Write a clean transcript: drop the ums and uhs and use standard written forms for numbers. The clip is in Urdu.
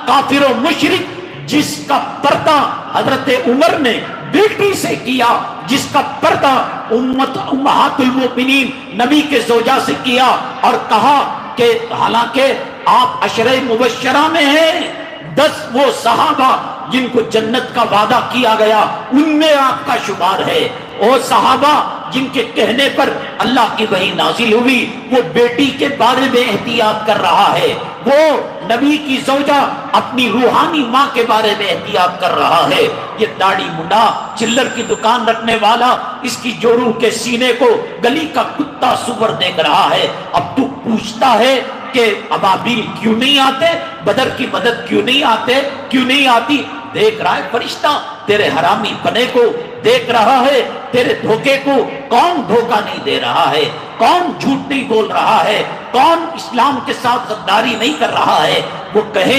کافر و مشرک جس کا پردہ حضرت عمر نے بیٹی سے کیا، جس کا پردہ امہات المؤمنین نبی کے زوجہ سے کیا، اور کہا کہ حالانکہ آپ عشرہ مبشرہ میں ہیں، 10 وہ صحابہ جن کو جنت کا وعدہ کیا گیا ان میں آپ کا شمار ہے۔ وہ صحابہ جن کے کہنے پر اللہ کی وحی نازل ہوئی، وہ بیٹی کے بارے میں احتیاط کر رہا ہے، وہ نبی کی زوجہ اپنی روحانی ماں کے بارے میں احتیاط کر رہا ہے۔ یہ داڑھی منڈا چلر کی دکان رکھنے والا اس کی جوڑوں کے سینے کو گلی کا کتا سور دیکھ رہا ہے۔ اب تو پوچھتا ہے کہ ابابیل کیوں نہیں آتے، بدر کی مدد کیوں نہیں آتے، کیوں نہیں آتی؟ دیکھ رہا ہے فرشتہ تیرے حرامی پنے کو، دیکھ رہا ہے تیرے دھوکے کو۔ کون دھوکہ نہیں دے رہا ہے، کون جھوٹ نہیں بول رہا ہے، کون اسلام کے ساتھ غداری نہیں کر رہا ہے؟ وہ کہیں